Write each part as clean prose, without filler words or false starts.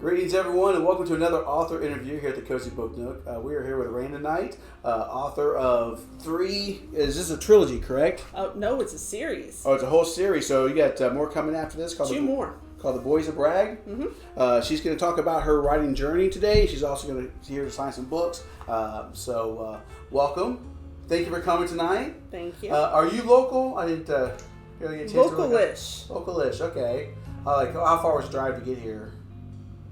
Greetings, everyone, and welcome to another author interview here at the Cozy Book Nook. We are here with Randa Knight, author of 3. Is this a trilogy, correct? Oh, no, it's a series. Oh, it's a whole series. So you got more coming after this. Two more. Called the Boys of Bragg. Mm-hmm. She's going to talk about her writing journey today. She's also going to here to sign some books. Welcome. Thank you for coming tonight. Thank you. Are you local? I didn't really get a chance Localish. Localish. Okay. How far was the drive to get here?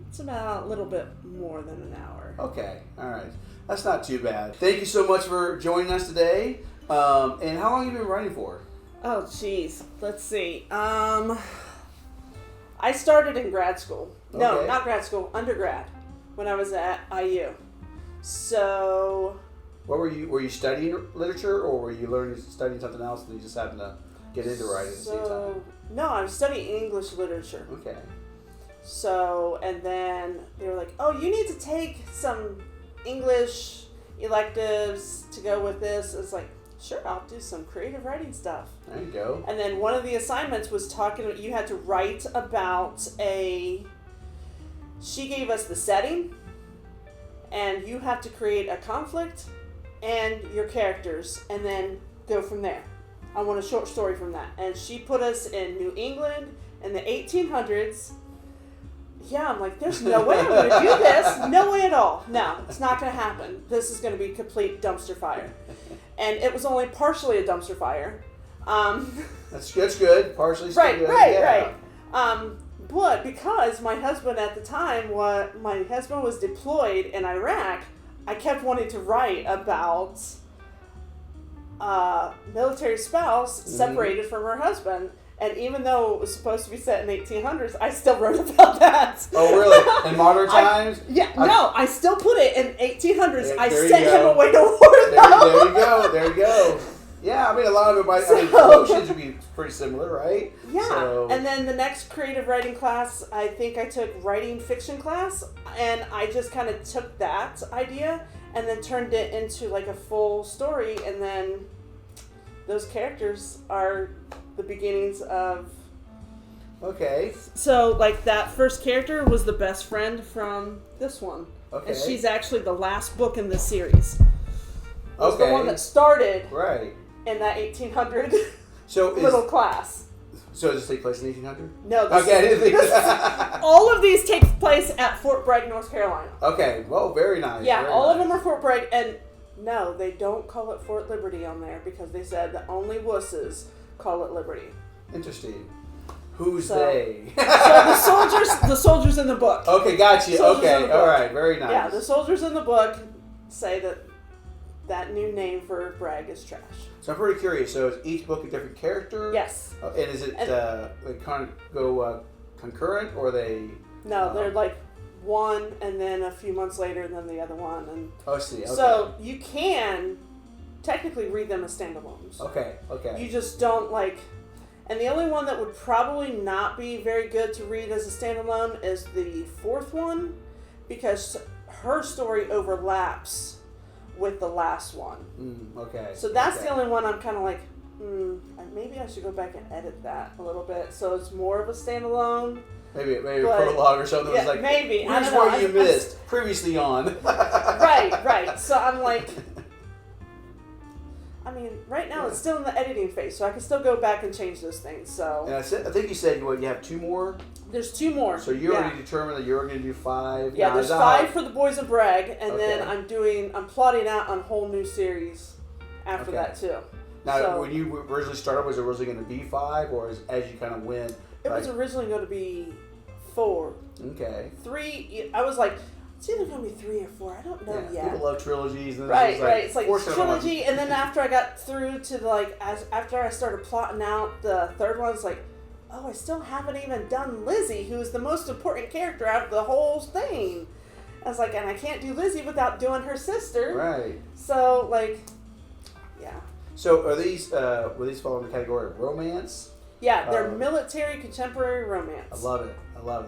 It's about a little bit more than an hour. Okay, all right. That's not too bad. Thank you so much for joining us today. And how long have you been writing for? Oh, geez. Let's see. I started in grad school. No, Okay. not grad school. Undergrad. When I was at IU. So... What were you studying literature, or were you studying something else and you just happened to get into writing at the same time? No, I was studying English literature. Okay. So, and then they were like, oh, you need to take some English electives to go with this. It's like, sure, I'll do some creative writing stuff. There you go. And then one of the assignments was you had to write about she gave us the setting, and you have to create a conflict and your characters, and then go from there. I want a short story from that. And she put us in New England in the 1800s. Yeah, I'm like, there's no way I'm going to do this. No way at all. No, it's not going to happen. This is going to be complete dumpster fire. And it was only partially a dumpster fire. That's good. Partially still good. Right. But because my husband at the time, my husband was deployed in Iraq, I kept wanting to write about military spouse separated from her husband. And even though it was supposed to be set in the 1800s, I still wrote about that. Oh, really? In modern times? I still put it in 1800s. There I you sent go. him away to war. There you go. Yeah, I mean, a lot of it emotions would be pretty similar, right? Yeah. So. And then the next creative writing class, I think I took writing fiction class, and I just kind of took that idea and then turned it into like a full story, and then those characters are the beginnings of... Okay. So, like, that first character was the best friend from this one. Okay. And she's actually the last book in this series. Was Okay. the one that started Right. in that 1800 little class. So does this take place in 1800? No. All of these take place at Fort Bragg, North Carolina. Okay. Well, very nice. Yeah, very all nice. of them are Fort Bragg, and no, they don't call it Fort Liberty on there because they said that only wusses call it Liberty. Interesting. Who's So- they? So the soldiers in the book. Okay, gotcha. Soldiers in Okay, the book. all right, very nice. Yeah, the soldiers in the book say that new name for Bragg is trash. So I'm pretty curious. So is each book a different character? Yes. And is it they kind of go concurrent, or they? No, they're like one, and then a few months later, and then the other one, and Oh, I see. Okay. so you can technically read them as standalones. Okay. You just don't like. And the only one that would probably not be very good to read as a standalone is the fourth one, because her story overlaps with the last one. Okay. So that's the only one I'm kind of like, maybe I should go back and edit that a little bit so it's more of a standalone. Maybe a prologue or something. Yeah, Was like, maybe. Here's what you missed previously on. Right. So I'm like, I mean, right now it's still in the editing phase, so I can still go back and change those things. So. And I think you said you have 2 more. There's 2 more. So you already determined that you're going to do 5. Yeah, now, there's 5 for the Boys of Bragg, and Okay. then I'm plotting out a whole new series after that too. Now, when you originally started, was it originally going to be 5, or as you kind of went? It was originally going to be 4. Okay. 3. I was like, it's either going to be 3 or 4. I don't know yet. People love trilogies. And Right. It's like forced trilogy, and then after I got through to after I started plotting out the third one, it's like, oh, I still haven't even done Lizzie, who is the most important character out of the whole thing. I was like, and I can't do Lizzie without doing her sister. Right. So, yeah. So are these, will these fall in the category of romance? Yeah, they're military contemporary romance. I love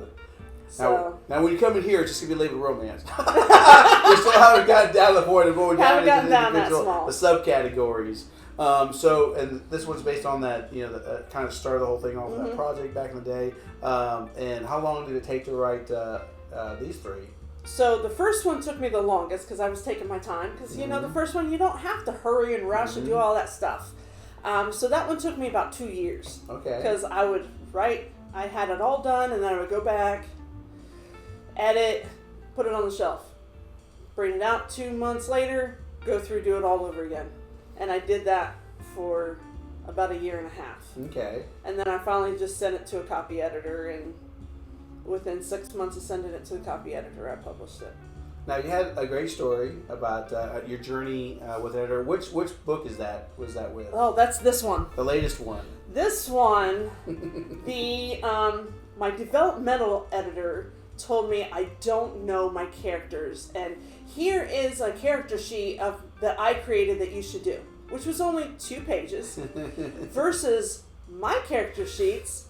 it. So, now when you come in here, it's just going to be labeled romance. We still haven't gotten down to the point of going down into the subcategories. And this one's based on that, that kind of started the whole thing off, that project back in the day. And how long did it take to write these three? So the first one took me the longest because I was taking my time. Because, you know, the first one, you don't have to hurry and rush and do all that stuff. So that one took me about 2 years. Okay. Because I would write, I had it all done, and then I would go back, edit, put it on the shelf. Bring it out 2 months later, go through, do it all over again. And I did that for about 1.5 years. Okay. And then I finally just sent it to a copy editor, and within 6 months of sending it to the copy editor, I published it. Now, you had a great story about your journey with editor. Which book is that? Was that with? Oh, that's this one. The latest one. This one, my developmental editor told me I don't know my characters, and here is a character sheet that I created that you should do, which was only 2 pages, versus my character sheets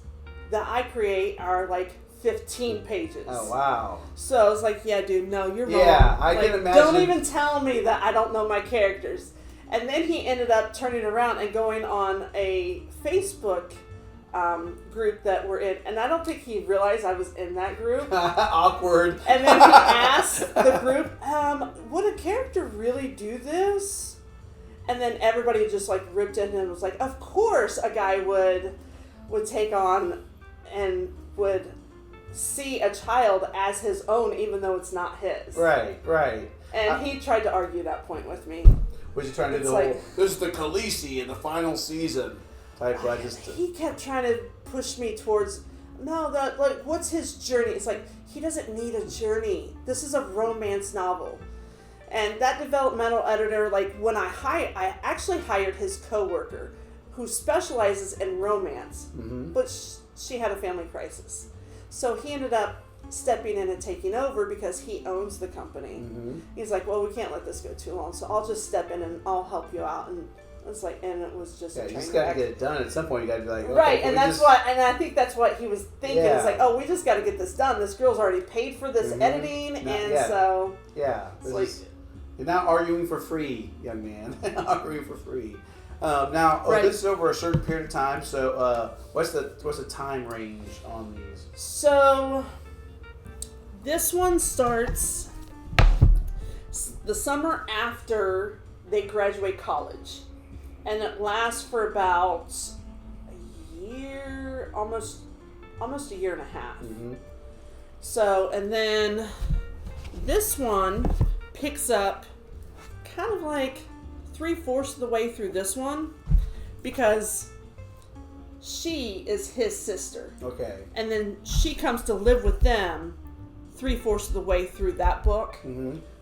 that I create are like 15 pages. Oh, wow. So I was like, yeah, dude, no, you're wrong. Yeah, I can imagine. Don't even tell me that I don't know my characters. And then he ended up turning around and going on a Facebook group that we're in. And I don't think he realized I was in that group. Awkward. And then he asked the group, would a character really do this? And then everybody just like ripped in and was like, of course a guy would take on and would see a child as his own, even though it's not his. Right. And he tried to argue that point with me. Was he trying to do this is the Khaleesi in the final season type? He kept trying to push me towards, what's his journey? It's like, he doesn't need a journey. This is a romance novel. And that developmental editor, like, when I actually hired his coworker who specializes in romance, but she had a family crisis. So he ended up stepping in and taking over because he owns the company. He's like, well, we can't let this go too long, so I'll just step in and I'll help you out. And it's like, and it was just a train you just got to get it done. At some point, you got to be like, okay, right. And and I think that's what he was thinking. It's like, oh, we just got to get this done. This girl's already paid for this editing, so you're not arguing for free, young man. Arguing for free. This is over a certain period of time. So, what's the time range on these? So, this one starts the summer after they graduate college, and it lasts for about a year, almost 1.5 years. So, and then this one picks up kind of like 3/4 of the way through this one, because she is his sister. Okay. And then she comes to live with them 3/4 of the way through that book.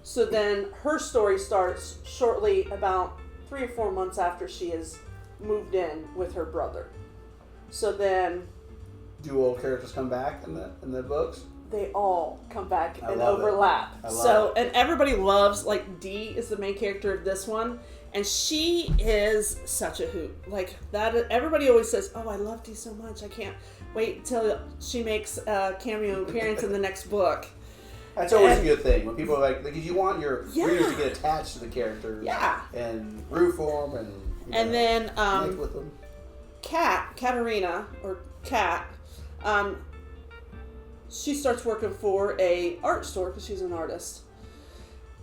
So then her story starts shortly about 3 or 4 months after she has moved in with her brother. So then, do old characters come back in the books? They all come back and overlap. And everybody loves, like, Dee is the main character of this one. And she is such a hoot. Like, that, everybody always says, oh, I love Dee so much. I can't wait until she makes a cameo appearance in the next book. That's always a good thing. When people are like, because you want your readers to get attached to the characters. Yeah. And root for them and then, connect with them. Katarina, or Kat, she starts working for a art store because she's an artist.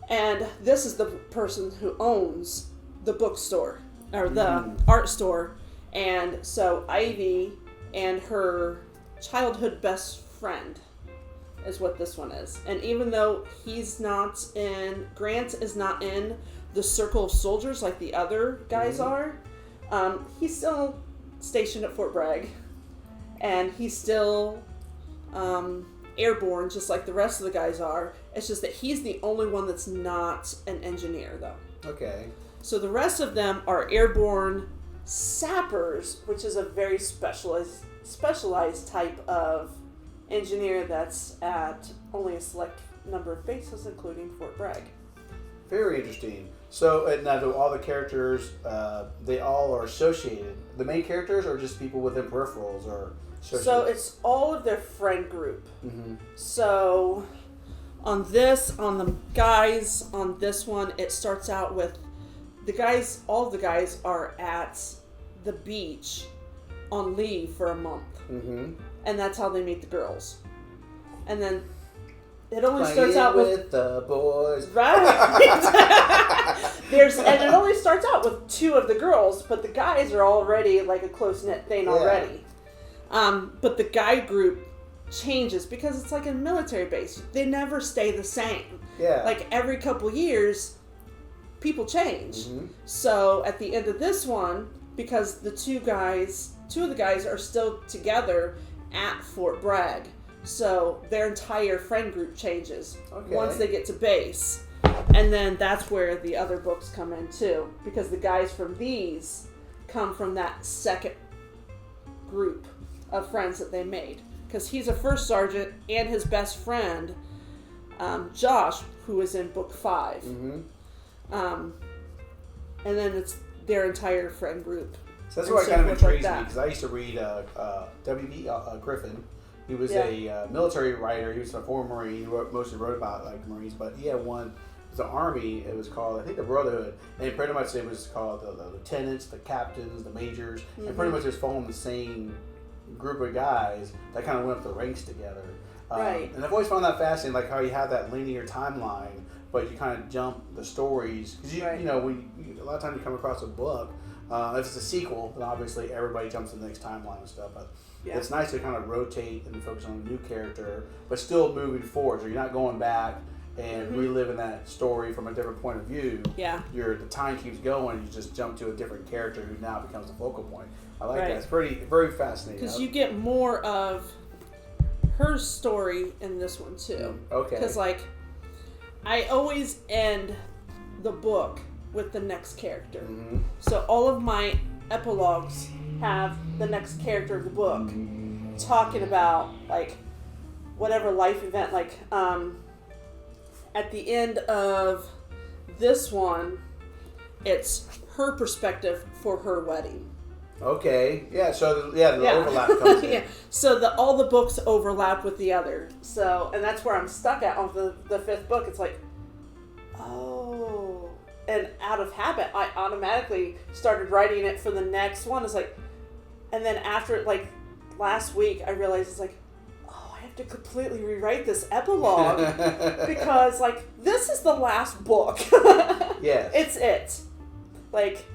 And this is the person who owns the bookstore, or the art store. And so Ivy and her childhood best friend is what this one is. And even though Grant is not in the circle of soldiers like the other guys are, he's still stationed at Fort Bragg. And he's still airborne just like the rest of the guys are. It's just that he's the only one that's not an engineer, though. Okay. So the rest of them are airborne sappers, which is a very specialized type of engineer that's at only a select number of bases, including Fort Bragg. Very interesting. So now, do all the characters, they all are associated? The main characters, or just people within peripherals, or associated? So it's all of their friend group. So on the guys on this one, it starts out with all of the guys are at the beach on leave for a month. And that's how they meet the girls. And then it only starts out with the boys. Right. And it only starts out with 2 of the girls, but the guys are already like a close-knit thing already. But the guy group changes because it's like a military base. They never stay the same. Yeah. Like every couple years, people change. So at the end of this one, because the 2 of the guys are still together at Fort Bragg, so their entire friend group changes once they get to base. And then that's where the other books come in too, because the guys from these come from that second group of friends that they made. Because he's a first sergeant, and his best friend, Josh, who is in book 5. And then it's their entire friend group. So that's what kind of intrigues me, because I used to read W.B. Griffin. He was a military writer. He was a former Marine. He mostly wrote about like Marines, but he had one. It was the Army. It was called, I think, the Brotherhood, and pretty much it was called the lieutenants, the captains, the majors, and pretty much just following the same group of guys that kind of went up the ranks together. Right. And I've always found that fascinating, like how you have that linear timeline, but you kind of jump the stories because you know a lot of times you come across a book. If it's a sequel, then obviously everybody jumps to the next timeline and stuff. But it's nice to kind of rotate and focus on a new character, but still moving forward. So you're not going back and reliving that story from a different point of view. Yeah. The time keeps going. You just jump to a different character who now becomes the focal point. I like that. It's very fascinating. Because you get more of her story in this one too. Okay. Because like, I always end the book with the next character. So all of my epilogues have the next character of the book talking about like whatever life event. Like at the end of this one, it's her perspective for her wedding. Okay. Yeah. So the overlap comes in. So all the books overlap with the other. So, and that's where I'm stuck at on the 5th book. It's like, oh. And out of habit, I automatically started writing it for the next one. It's like, and then after like last week, I realized it's like, oh, I have to completely rewrite this epilogue because like this is the last book. Yes. It's it. Like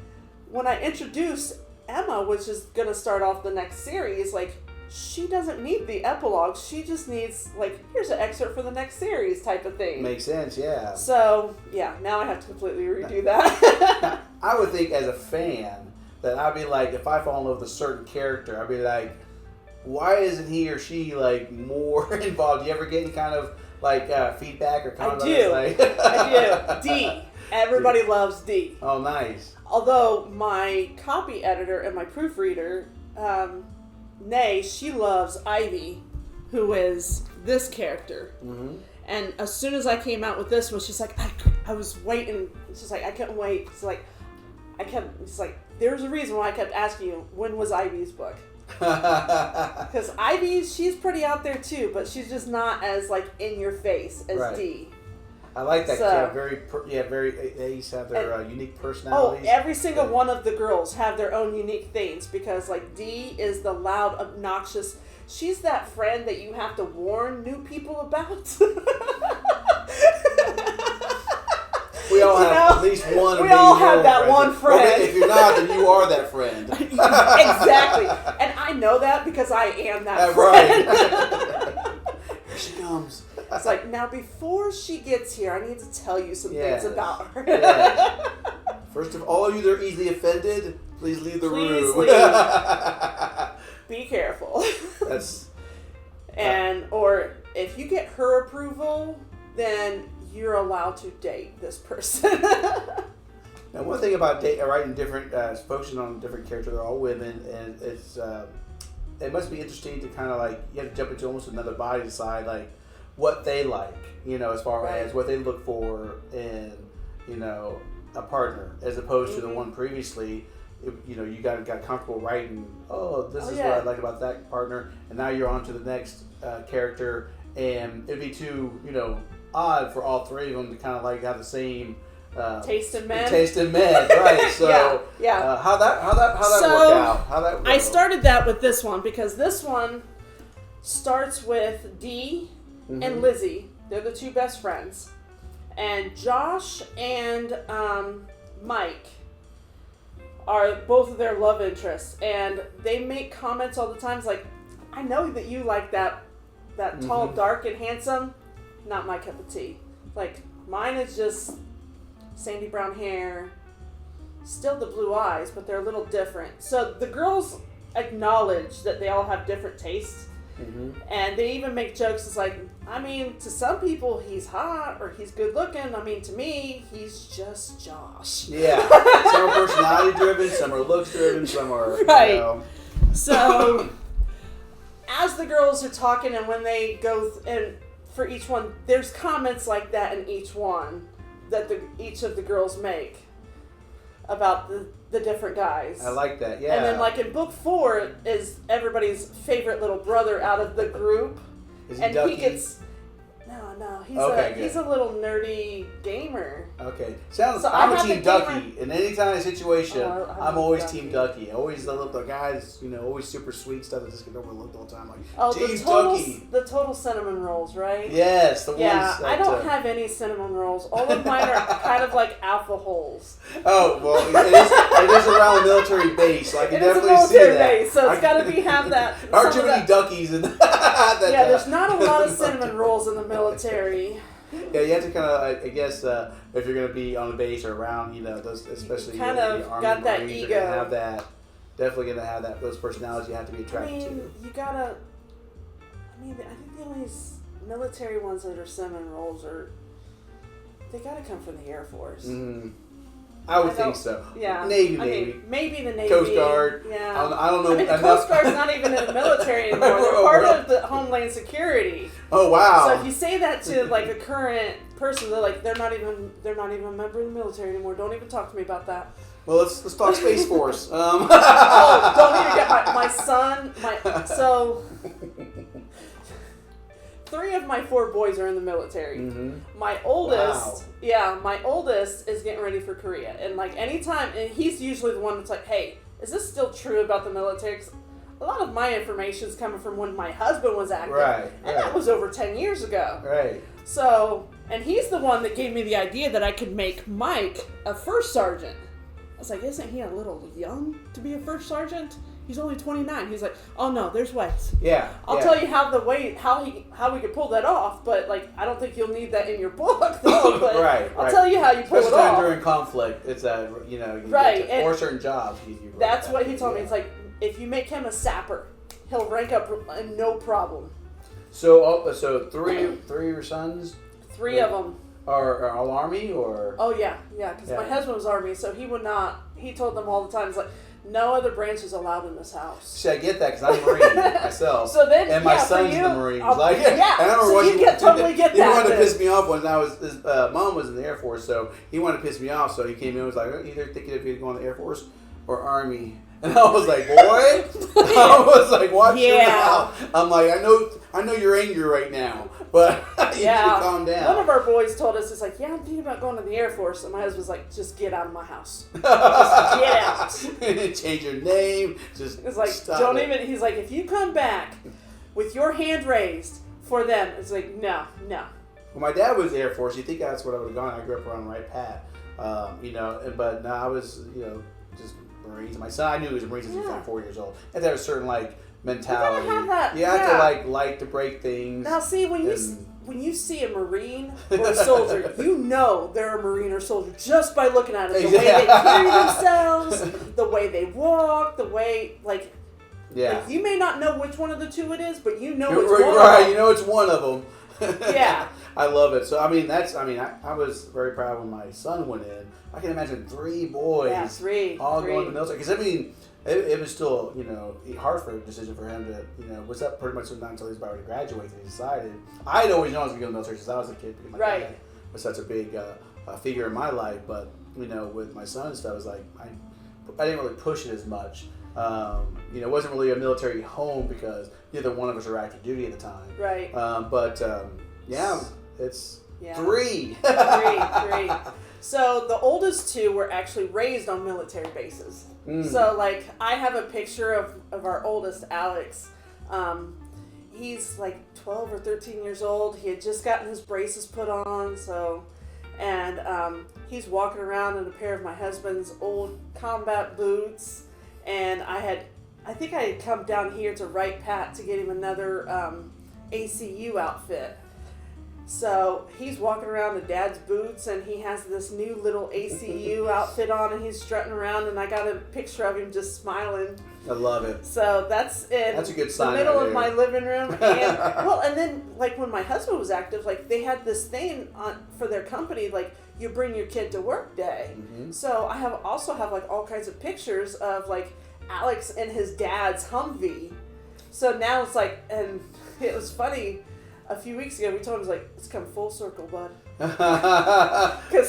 when I introduced Emma, which is going to start off the next series, like she doesn't need the epilogue. She just needs like, here's an excerpt for the next series type of thing. Makes sense, yeah. So yeah, now I have to completely redo that. I would think as a fan that I'd be like, if I fall in love with a certain character, I'd be like, why isn't he or she like more involved? Do you ever get any kind of like feedback or comments? I do. D. Everybody loves D. Oh, nice. Although my copy editor and my proofreader, Nay, she loves Ivy, who is this character. And as soon as I came out with this one, she's like, I was waiting. She's like, I couldn't wait. It's like, it's like, there's a reason why I kept asking you, when was Ivy's book? Because Ivy, she's pretty out there too, but she's just not as like in your face as D. I like that. They each have their unique personalities. Oh, every single one of the girls have their own unique things because like D is the loud, obnoxious. She's that friend that you have to warn new people about. We all have at least one. We all have that one friend. Well, if you're not, then you are that friend. Exactly. And I know that because I am that friend. Right. Here she comes. It's like, now before she gets here, I need to tell you some things about her. Yes. First of all, you that are easily offended, please leave the room. Be careful. That's. Or if you get her approval, then you're allowed to date this person. Now, one thing about writing different, focusing on different characters, they're all women, and it must be interesting to kind of like, you have to jump into almost another body to decide like what they like, as far as what they look for in, a partner, as opposed to the one previously. You got comfortable writing, this is what I like about that partner, and now you're on to the next character, and it'd be too, odd for all three of them to kind of like have the same taste in men. Right? So how that work out? How that? I started that with this one because this one starts with Dee and Lizzie, They're the two best friends. And Josh and Mike are both of their love interests. And they make comments all the time. It's like, I know that you like that tall, dark, and handsome. Not my cup of tea. Like, mine is just sandy brown hair, still the blue eyes, but they're a little different. So the girls acknowledge that they all have different tastes. And they even make jokes. It's like, I mean, to some people he's hot or he's good looking. I mean, to me, he's just Josh. Yeah. Some are personality driven, some are looks driven, some are, right. You know. So as the girls are talking and when they go, and for each one, there's comments like that in each one that each of the girls make about the different guys. I like that, yeah. And then, like, in book 4 is everybody's favorite little brother out of the group. Is he Ducky? He gets... No, he's a little nerdy gamer. Okay. I'm a Team Ducky. In any kind of situation, I'm always Team Ducky. Always the guys, always super sweet stuff that just get overlooked all the time. Like, Team Ducky. The total cinnamon rolls, right? Yes, the ones. Yeah, I don't have any cinnamon rolls. All of mine are kind of like alpha holes. Oh, well, it is around the military base, so I can definitely see that. It is a military base, so it's got to have that. Aren't too many duckies in that. Yeah, there's not a lot of cinnamon rolls in the military. Yeah, you have to kind of, I guess, if you're going to be on the base or around, those, especially kind the of Army got that Marines, ego. are going to have that. Definitely going to have that. Those personalities you have to be attracted to. You gotta. I think the only military ones that are cinnamon rolls they gotta come from the Air Force. Mm-hmm. I would think so. Yeah. Navy. Maybe the Navy. Coast Guard. Yeah. I don't know. The Coast Guard's not even in the military anymore. They're part of the Homeland Security. Oh wow. So if you say that to like a current person, they're like, they're not even a member of the military anymore. Don't even talk to me about that. Well, let's talk Space Force. Oh, don't even get my son. So 3 of my 4 boys are in the military. Mm-hmm. My oldest is getting ready for Korea. And like anytime, and he's usually the one that's like, hey, is this still true about the military? 'Cause a lot of my information is coming from when my husband was active. Right. And that was over 10 years ago. Right. So, and he's the one that gave me the idea that I could make Mike a first sergeant. I was like, isn't he a little young to be a first sergeant? He's only 29. He's like, oh no, there's ways. Yeah. I'll tell you how we could pull that off, but like I don't think you'll need that in your book though. But right. I'll tell you how you pull it off. During conflict, it's right. For certain jobs. That's what he told me. It's like if you make him a sapper, he'll rank up no problem. So 3 of your sons. 3 of them. Are all Army or? Oh yeah, because my husband was Army, so he would not. He told them all the time, it's like, no other branch is allowed in this house. See, I get that because I'm a Marine myself. So then, and my son's the Marine. Totally get that. He wanted to piss me off when his mom was in the Air Force, so he wanted to piss me off. So he came in and was like, either thinking if he'd go in the Air Force or Army. And I was like, boy, I was like, watch your mouth. I'm like, I know you're angry right now, but you need to calm down. One of our boys told us, it's like, I'm thinking about going to the Air Force. And my husband's like, just get out of my house. Just get out. Change your name. It's like, don't even, he's like, if you come back with your hand raised for them, it's like, no. Well, my dad was Air Force. You think that's what I would have gone. I grew up around the right path. But no, I was, just Marines. My son, I knew he was a Marine since he was like 4 years old. And there was a certain mentality. You gotta have that. You have to like to break things. Now, see, when you see a Marine or a soldier, you know they're a Marine or soldier just by looking at it. The way they carry themselves, the way they walk, the way you may not know which one of the 2 it is, but you know it's one of them. Right, you know it's one of them. Yeah. I love it. So, I was very proud when my son went in. I can imagine 3 boys. Yeah, 3. All going to the military. Because, it was still, hard for a decision for him to, was that pretty much not until he was about to graduate that he decided. I had always known I was going to go to the military since I was a kid. Because my dad was such a big figure in my life. But, with my son and stuff, it was like, I didn't really push it as much. It wasn't really a military home because neither one of us were active duty at the time. Right. It's 3. 3. So the oldest 2 were actually raised on military bases. So I have a picture of our oldest, Alex. he's like 12 or 13 years old. He had just gotten his braces put on, and he's walking around in a pair of my husband's old combat boots. And I think I had come down here to write Pat to get him another ACU outfit. So he's walking around in Dad's boots, and he has this new little ACU outfit on, and he's strutting around, and I got a picture of him just smiling. I love it. So that's in That's a good sign the middle right of my living room. And then like when my husband was active, like they had this thing for their company, like you bring your kid to work day. Mm-hmm. So I also have like all kinds of pictures of like Alex and his dad's Humvee. So now it's like, and it was funny. A few weeks ago, we told him, like, it's come full circle, bud. Because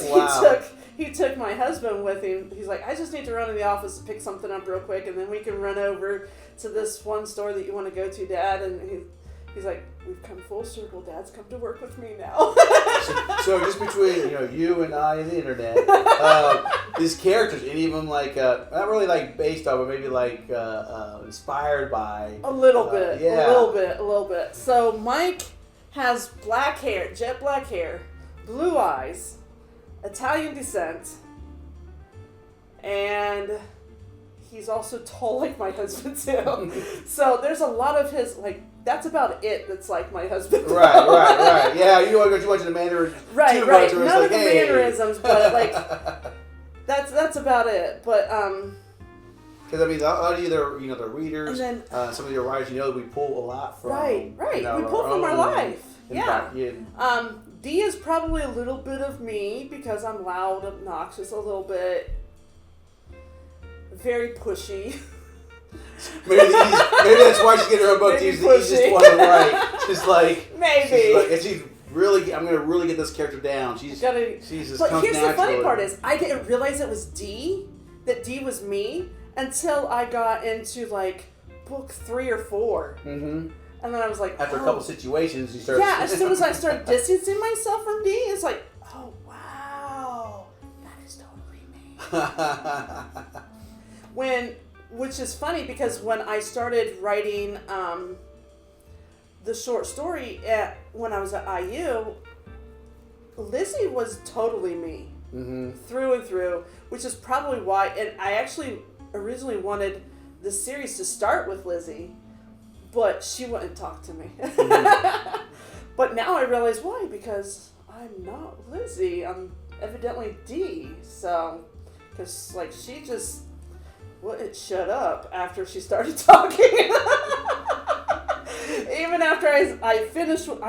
he took my husband with him. He's like, I just need to run in the office and pick something up real quick, and then we can run over to this one store that you want to go to, Dad. And he's like, we've come full circle. Dad's come to work with me now. so just between you and I and the internet, these characters, any of them like not really like based on, but maybe like inspired by a little bit. Yeah. A little bit. So Mike has black hair, jet black hair, blue eyes, Italian descent, and he's also tall like my husband too. So there's a lot of his, like, that's about it that's like my husband. Right. Yeah, you want to go too much in the mannerisms. Right. None of the mannerisms, but like, that's about it. But, because I mean, a lot of you, the readers, then, some of your writers, we pull a lot from. Right. We pull from our life. Yeah. D is probably a little bit of me because I'm loud, obnoxious, a little bit, very pushy. Maybe that's why she's getting her own book. She's the easiest one to write. She's like, maybe. I'm gonna really get this character down. She's just but comes here's naturally. The funny part is I didn't realize it was D, that D was me, until I got into like book 3 or 4. Mm-hmm. And then I was like, after a couple situations, you start. Yeah, as soon as I started distancing myself from D, it's like, oh wow, that is totally me. Which is funny because when I started writing the short story when I was at IU, Lizzie was totally me. Mm-hmm. Through and through, which is probably why, and I actually originally wanted the series to start with Lizzie, but she wouldn't talk to me. Mm-hmm. But now I realize why, because I'm not Lizzie, I'm evidently D, so, because like she just wouldn't shut up after she started talking. Even after I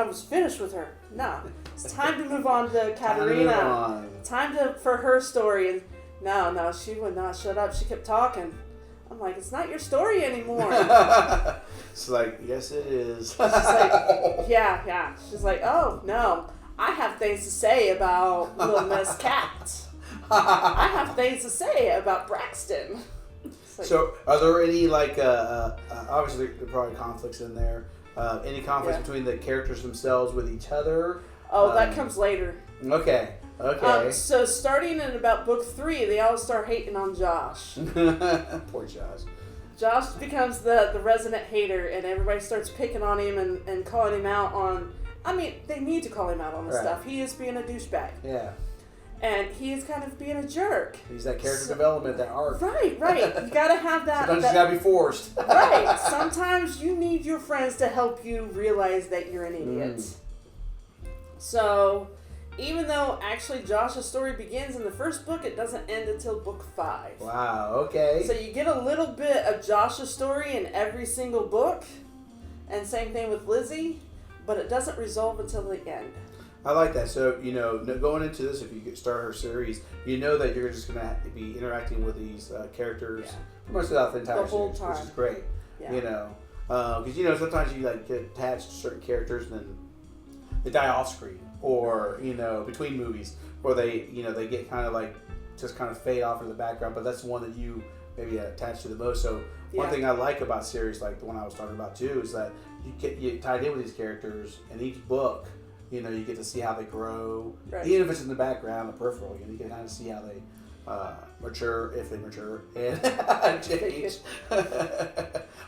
was finished with her. No, it's time to move on to Katerina. Time for her story. And no, she would not shut up. She kept talking. I'm like, it's not your story anymore. It's like, yes, it is. She's like, yeah. She's like, oh no, I have things to say about Little Miss Cat. I have things to say about Braxton. Like, so, are there any obviously there are probably conflicts in there. Any conflicts between the characters themselves with each other? Oh, that comes later. Okay. So starting in about book 3, they all start hating on Josh. Poor Josh. Josh becomes the resident hater, and everybody starts picking on him and calling him out on. I mean, they need to call him out on the stuff. He is being a douchebag. Yeah. And he is kind of being a jerk. He's that character development, that arc. Right. You gotta have that. Sometimes you gotta be forced. Right. Sometimes you need your friends to help you realize that you're an idiot. So, even though actually Josh's story begins in the first book, it doesn't end until book 5. Wow, okay. So you get a little bit of Josh's story in every single book, and same thing with Lizzie, but it doesn't resolve until the end. I like that. So, going into this, if you start her series, you know that you're just going to be interacting with these characters pretty much throughout the entire series, which is great. Yeah. Because, sometimes you get attached to certain characters and then they die off screen, or, between movies, or they get kind of just kind of fade off in the background, but that's the one that you maybe attach to the most. So one thing I like about series like the one I was talking about too is that you get tied in with these characters, and each book, you get to see how they grow, even if it's in the background, the peripheral. You can kind of see how they mature, if they mature, and change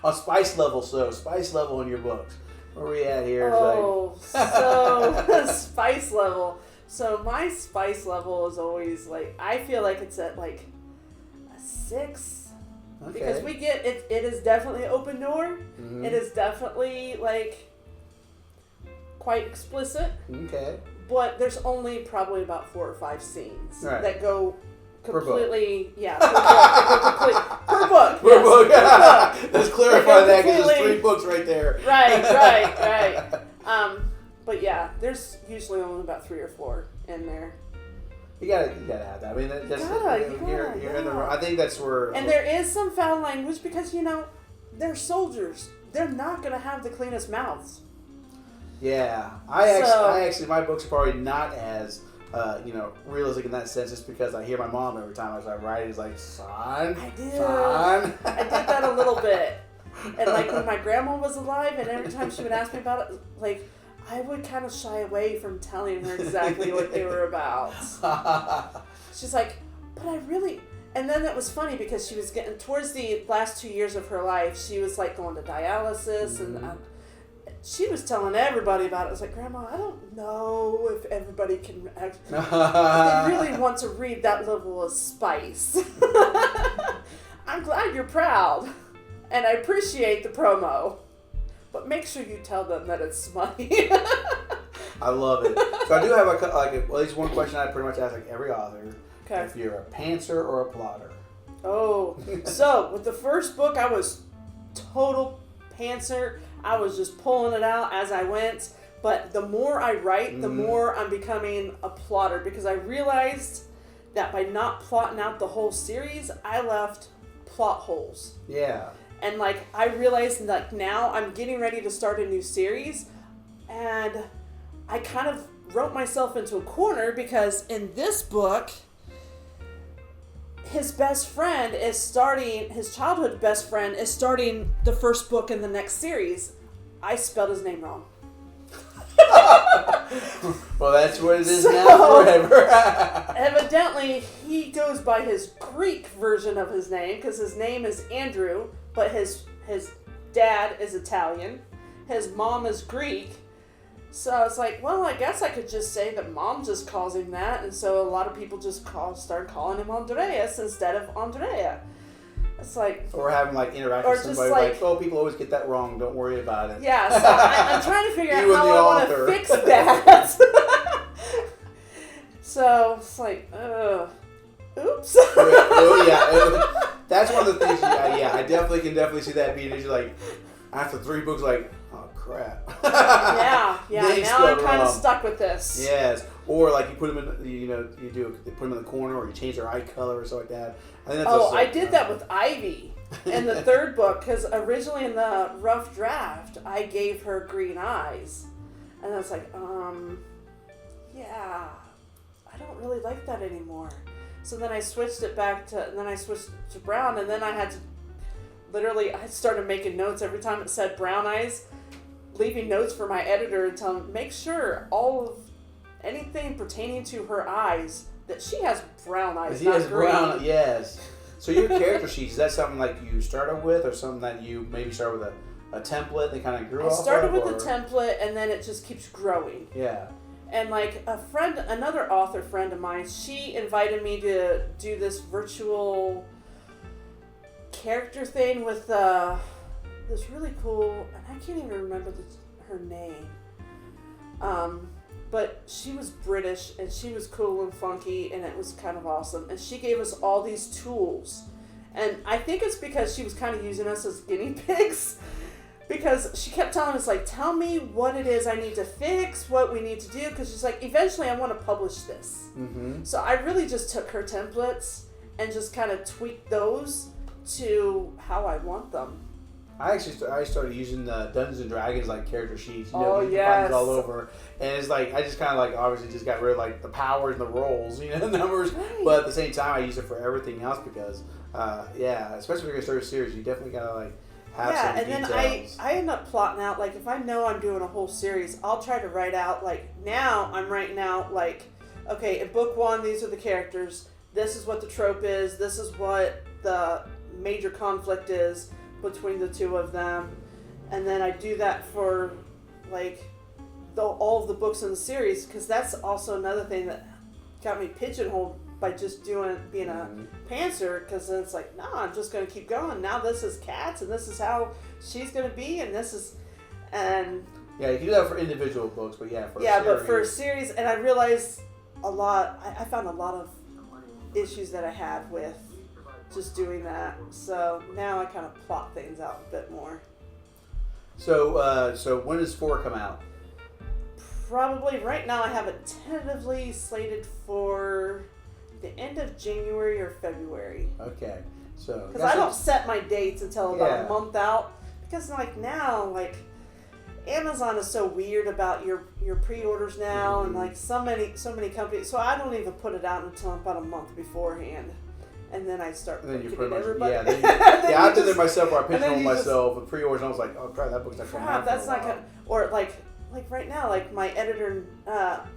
on spice level. So spice level in your books, Where we at here? Oh, so spice level. So my spice level is always like, I feel like it's at like a 6. Okay. Because we get, it is definitely open door. Mm-hmm. It is definitely like quite explicit. Okay. But there's only probably about 4 or 5 scenes that go completely, per book. Per book. Let's clarify that because there's 3 books right there. Right. But yeah, there's usually only about 3 or 4 in there. You gotta have that. I mean, that's you're in the. I think that's where. And there is some foul language because they're soldiers. They're not gonna have the cleanest mouths. Yeah, I actually my books are probably not as realistic in that sense, just because I hear my mom every time I start writing. It's like, son. I did that a little bit, and like when my grandma was alive, and every time she would ask me about it, like I would kind of shy away from telling her exactly what they were about. She's like, but I really. And then it was funny because she was getting towards the last 2 years of her life. She was like going to dialysis and. She was telling everybody about it. I was like, Grandma, I don't know if everybody can actually, if they really want to read that level of spice. I'm glad you're proud, and I appreciate the promo, but make sure you tell them that it's smutty. I love it. So I do have at least one question I pretty much ask like every author. Okay. If you're a pantser or a plotter. Oh, so with the first book, I was total pantser. I was just pulling it out as I went. But the more I write, the more I'm becoming a plotter, because I realized that by not plotting out the whole series, I left plot holes. Yeah. And like I realized like now I'm getting ready to start a new series, and I kind of wrote myself into a corner because in this book, his childhood best friend is starting the first book in the next series. I spelled his name wrong. Well, that's what it is now forever. Evidently, he goes by his Greek version of his name because his name is Andrew, but his dad is Italian. His mom is Greek. So it's like, well, I guess I could just say that mom just calls him that, and so a lot of people just start calling him Andreas instead of Andrea. It's like, or having like interact with somebody like, oh, people always get that wrong. Don't worry about it. Yeah, so I'm trying to figure out how I want to fix that. So it's like, oops. Oh yeah, that's one of the things. Yeah, I definitely can see that being like after 3 books, like. Oh crap! Yeah. Now I'm kind of stuck with this. Yes, or like you put them in, you put them in the corner, or you change their eye color or something like that. I think that's I did that with Ivy in the 3rd book because originally in the rough draft I gave her green eyes, and I was like, yeah, I don't really like that anymore. So then I switched it back to brown, and then I had to literally I started making notes every time it said brown eyes. Leaving notes for my editor and tell him, make sure all of anything pertaining to her eyes, that she has brown eyes. She has brown, yes. So your character sheet, is that something like you started with, or something that you maybe started with a template that kind of grew off of? I started with a template, and then it just keeps growing. Yeah. And like another author friend of mine, she invited me to do this virtual character thing with this really cool, and I can't even remember her name. But she was British, and she was cool and funky, and it was kind of awesome. And she gave us all these tools. And I think it's because she was kind of using us as guinea pigs. Because she kept telling us, like, tell me what it is I need to fix, what we need to do. Because she's like, eventually I want to publish this. Mm-hmm. So I really just took her templates and just kind of tweaked those to how I want them. I started using the Dungeons and Dragons like character sheets, you can find it all over, and it's like I just kind of like obviously just got rid of like the powers and the rolls, numbers, right. But at the same time I use it for everything else because, especially if you're gonna start a series, you definitely gotta like have some details. Then I end up plotting out like if I know I'm doing a whole series, I'll try to write out like now I'm writing out like, okay, in book 1 these are the characters, this is what the trope is, this is what the major conflict is between the 2 of them, and then I do that for like all of the books in the series, because that's also another thing that got me pigeonholed by just being a pantser, because then it's like, no, I'm just going to keep going. Now this is Cats, and this is how she's going to be, and this is, and yeah, you can do that for individual books, but for a series, and I realized I found a lot of issues that I had with just doing that. So now I kind of plot things out a bit more. So when does 4 come out? Probably right now I have it tentatively slated for the end of January or February. Okay, so because I don't set my dates until about a month out, because like now, like Amazon is so weird about your pre-orders now, and like so many companies, so I don't even put it out until about a month beforehand, and then I start looking at everybody. I did it myself where I pigeonholed myself with pre-orders, and I was like, oh crap, that book's not coming out. That's not gonna, or like right now, like my editor,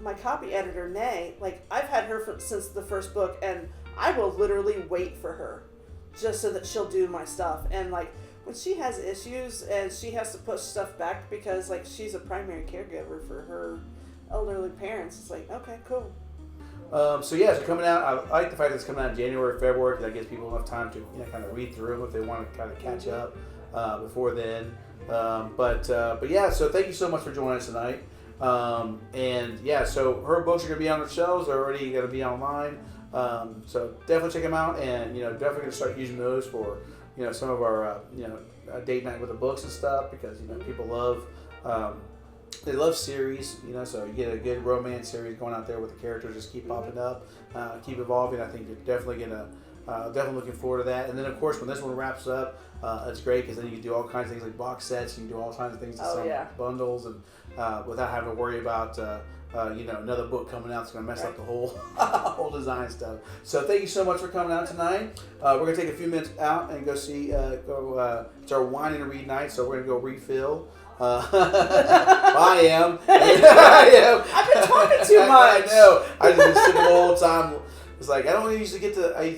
my copy editor, Nay, like I've had her since the first book, and I will literally wait for her just so that she'll do my stuff. And like when she has issues and she has to push stuff back because like she's a primary caregiver for her elderly parents, it's like, okay, cool. So coming out, I like the fact that it's coming out in January, February, because that gives people enough time to kind of read through them if they want to kind of catch up before then. So thank you so much for joining us tonight. So her books are going to be on the shelves. They're already going to be online. So definitely check them out, and definitely going to start using those for some of our date night with the books and stuff, because people love they love series. So you get a good romance series going out there with the characters just keep popping up, keep evolving. I think you're definitely definitely looking forward to that. And then of course when this one wraps up, it's great because then you can do all kinds of things like box sets. You can do all kinds of things to sell bundles, and without having to worry about another book coming out that's going to mess up the whole whole design stuff. So thank you so much for coming out tonight. We're going to take a few minutes out and go see it's our wine and read night. So we're going to go refill. I am. I've been talking too much. I know. I've been sipping the whole time. It's like I don't usually get to. I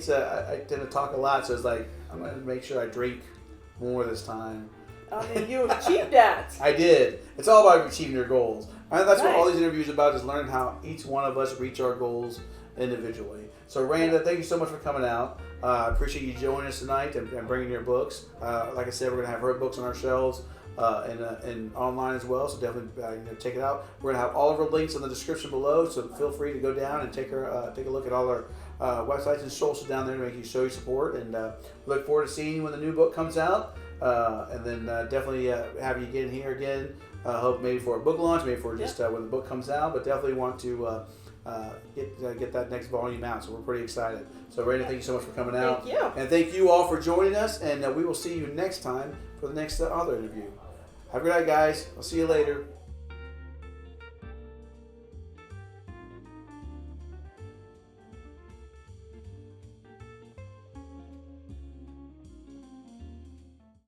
tend to talk a lot, so it's like I'm going to make sure I drink more this time. I mean, you achieved that. I did. It's all about achieving your goals. And that's what all these interviews are about, is learning how each one of us reach our goals individually. So, Randa, thank you so much for coming out. I appreciate you joining us tonight and bringing your books. Like I said, we're going to have her books on our shelves and online as well. So definitely check it out. We're going to have all of our links in the description below. So feel free to go down and take a look at all our websites and socials down there to make you show your support. And look forward to seeing you when the new book comes out. And then definitely have you get in here again. Hope maybe for a book launch, maybe for just when the book comes out. But definitely want to get that next volume out. So we're pretty excited. So Randa, thank you so much for coming out. Thank you. And thank you all for joining us. And we will see you next time for the next other interview. Have a good night, guys. I'll see you later.